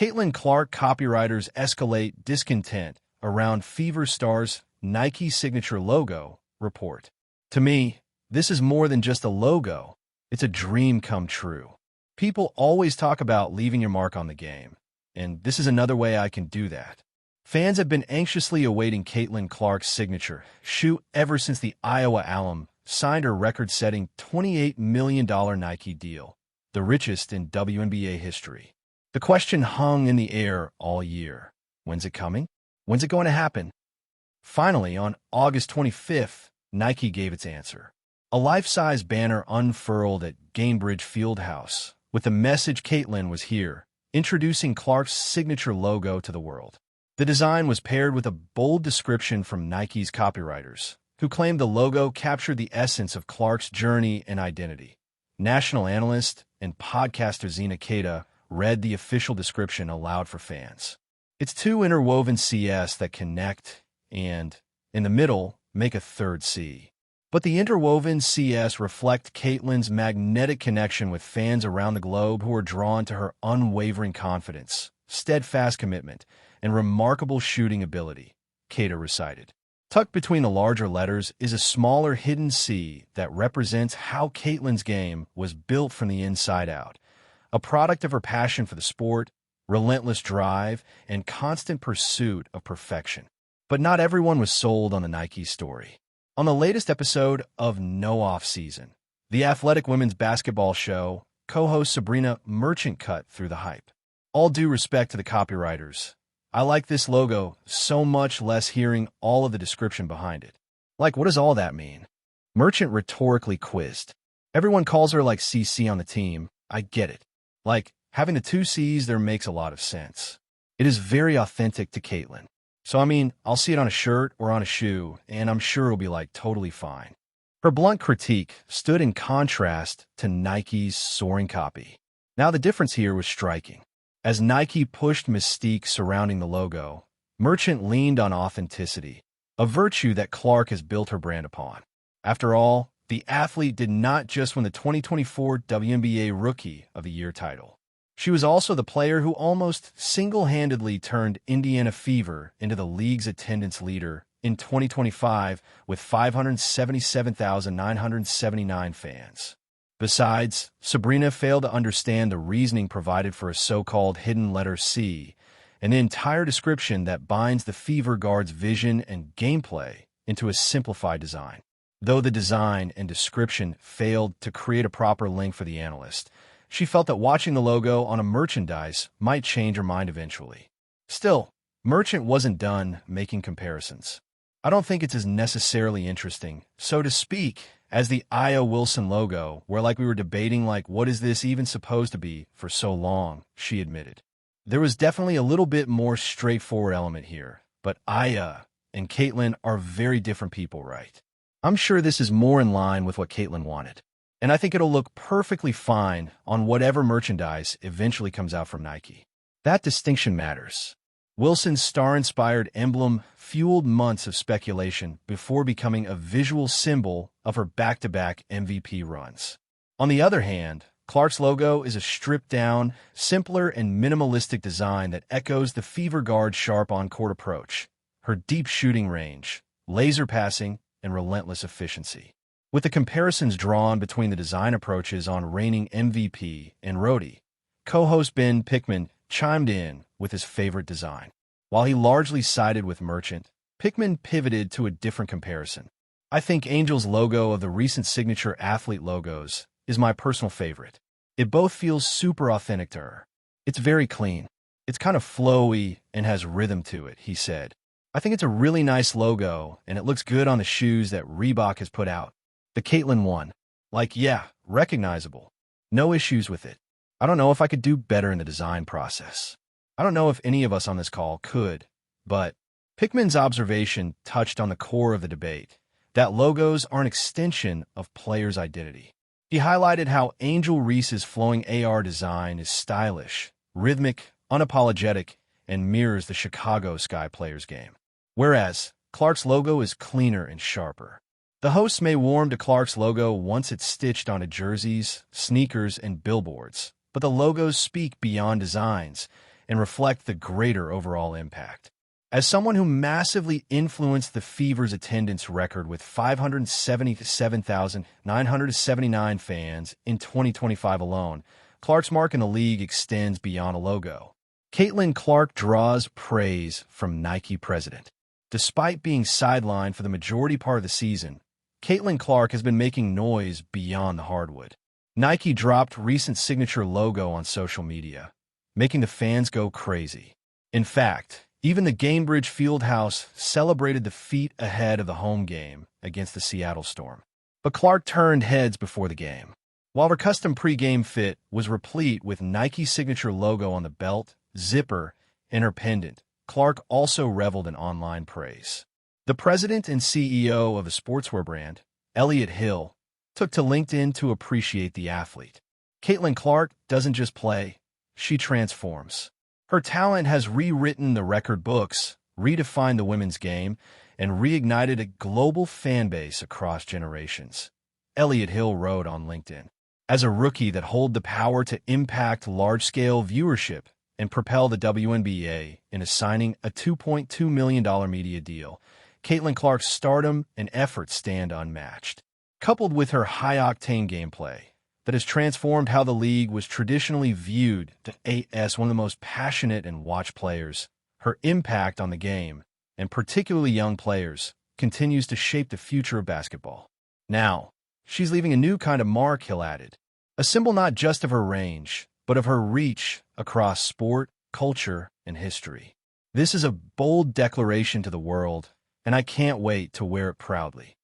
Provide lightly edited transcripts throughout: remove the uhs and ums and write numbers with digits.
Caitlin Clark copywriters escalate discontent around Fever Star's Nike signature logo report. To me, this is more than just a logo. It's a dream come true. People always talk about leaving your mark on the game, and this is another way I can do that. Fans have been anxiously awaiting Caitlin Clark's signature shoe ever since the Iowa alum signed her record-setting $28 million Nike deal, the richest in WNBA history. The question hung in the air all year. When's it coming? When's it going to happen? Finally, on August 25th, Nike gave its answer. A life-size banner unfurled at Gainbridge Fieldhouse with the message Caitlin was here, introducing Clark's signature logo to the world. The design was paired with a bold description from Nike's copywriters, who claimed the logo captured the essence of Clark's journey and identity. National analyst and podcaster Zena Keita read the official description aloud for fans. It's two interwoven CS that connect and, in the middle, make a third C. But the interwoven CS reflect Caitlin's magnetic connection with fans around the globe who are drawn to her unwavering confidence, steadfast commitment, and remarkable shooting ability, Keita recited. Tucked between the larger letters is a smaller hidden C that represents how Caitlin's game was built from the inside out, a product of her passion for the sport, relentless drive, and constant pursuit of perfection. But not everyone was sold on the Nike story. On the latest episode of No Off Season, the Athletic Women's Basketball Show, co-host Sabrina Merchant cut through the hype. All due respect to the copywriters, I like this logo so much less hearing all of the description behind it. Like, what does all that mean? Merchant rhetorically quizzed. Everyone calls her like CC on the team. I get it. Like, having the two C's there makes a lot of sense. It is very authentic to Caitlin. So, I mean, I'll see it on a shirt or on a shoe, and I'm sure it'll be like totally fine. Her blunt critique stood in contrast to Nike's soaring copy. Now, the difference here was striking. As Nike pushed mystique surrounding the logo, Merchant leaned on authenticity, a virtue that Clark has built her brand upon. After all, the athlete did not just win the 2024 WNBA Rookie of the Year title. She was also the player who almost single-handedly turned Indiana Fever into the league's attendance leader in 2025 with 577,979 fans. Besides, Sabrina failed to understand the reasoning provided for a so-called hidden letter C, an entire description that binds the Fever Guard's vision and gameplay into a simplified design. Though the design and description failed to create a proper link for the analyst, she felt that watching the logo on a merchandise might change her mind eventually. Still, Merchant wasn't done making comparisons. I don't think it's as necessarily interesting, so to speak, as the Aya Wilson logo, where we were debating what is this even supposed to be for so long, she admitted. There was definitely a little bit more straightforward element here, but Aya and Caitlin are very different people, right? I'm sure this is more in line with what Caitlin wanted, and I think it'll look perfectly fine on whatever merchandise eventually comes out from Nike. That distinction matters. Wilson's star-inspired emblem fueled months of speculation before becoming a visual symbol of her back-to-back MVP runs. On the other hand, Clark's logo is a stripped-down, simpler and minimalistic design that echoes the Fever Guard's sharp on-court approach, her deep shooting range, laser passing, and relentless efficiency. With the comparisons drawn between the design approaches on reigning MVP and Rhodey, co-host Ben Pickman chimed in with his favorite design. While he largely sided with Merchant, Pickman pivoted to a different comparison. I think Angel's logo of the recent signature athlete logos is my personal favorite. It both feels super authentic to her. It's very clean. It's kind of flowy and has rhythm to it, he said. I think it's a really nice logo, and it looks good on the shoes that Reebok has put out. The Caitlin one. Recognizable. No issues with it. I don't know if I could do better in the design process. I don't know if any of us on this call could, but Pickman's observation touched on the core of the debate, that logos are an extension of players' identity. He highlighted how Angel Reese's flowing AR design is stylish, rhythmic, unapologetic, and mirrors the Chicago Sky players' game. Whereas, Clark's logo is cleaner and sharper. The hosts may warm to Clark's logo once it's stitched onto jerseys, sneakers, and billboards, but the logos speak beyond designs, and reflect the greater overall impact. As someone who massively influenced the Fever's attendance record with 577,979 fans in 2025 alone, Clark's mark in the league extends beyond a logo. Caitlin Clark draws praise from Nike president. Despite being sidelined for the majority part of the season, Caitlin Clark has been making noise beyond the hardwood. Nike dropped recent signature logo on social media, making the fans go crazy. In fact, even the Gainbridge Fieldhouse celebrated the feat ahead of the home game against the Seattle Storm. But Clark turned heads before the game. While her custom pre-game fit was replete with Nike's signature logo on the belt, zipper, and her pendant, Clark also reveled in online praise. The president and CEO of a sportswear brand, Elliott Hill, took to LinkedIn to appreciate the athlete. Caitlin Clark doesn't just play, she transforms. Her talent has rewritten the record books, redefined the women's game, and reignited a global fan base across generations. Elliott Hill wrote on LinkedIn, "As a rookie that hold the power to impact large-scale viewership and propel the WNBA in signing a $2.2 million media deal, Caitlin Clark's stardom and effort stand unmatched. Coupled with her high-octane gameplay that has transformed how the league was traditionally viewed as one of the most passionate and watched players, her impact on the game, and particularly young players, continues to shape the future of basketball. Now, she's leaving a new kind of mark," Hill added, "a symbol not just of her range, but of her reach across sport, culture, and history. This is a bold declaration to the world, and I can't wait to wear it proudly."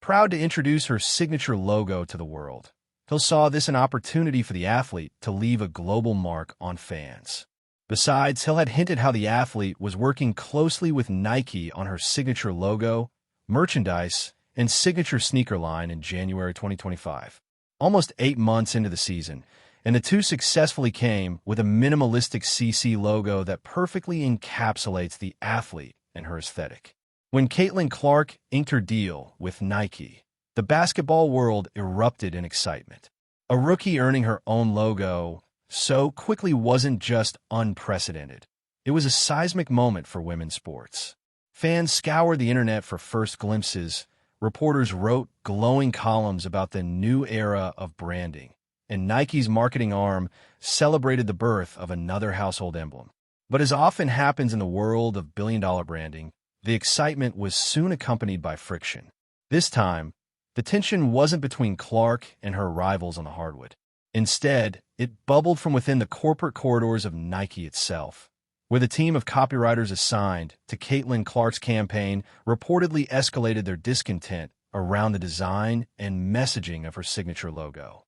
Proud to introduce her signature logo to the world, Hill saw this an opportunity for the athlete to leave a global mark on fans. Besides, Hill had hinted how the athlete was working closely with Nike on her signature logo, merchandise, and signature sneaker line in January 2025. Almost 8 months into the season, and the two successfully came with a minimalistic CC logo that perfectly encapsulates the athlete and her aesthetic. When Caitlin Clark inked her deal with Nike, the basketball world erupted in excitement. A rookie earning her own logo so quickly wasn't just unprecedented. It was a seismic moment for women's sports. Fans scoured the internet for first glimpses. Reporters wrote glowing columns about the new era of branding, and Nike's marketing arm celebrated the birth of another household emblem. But as often happens in the world of billion-dollar branding, the excitement was soon accompanied by friction. This time, the tension wasn't between Clark and her rivals on the hardwood. Instead, it bubbled from within the corporate corridors of Nike itself, where the team of copywriters assigned to Caitlin Clark's campaign reportedly escalated their discontent around the design and messaging of her signature logo.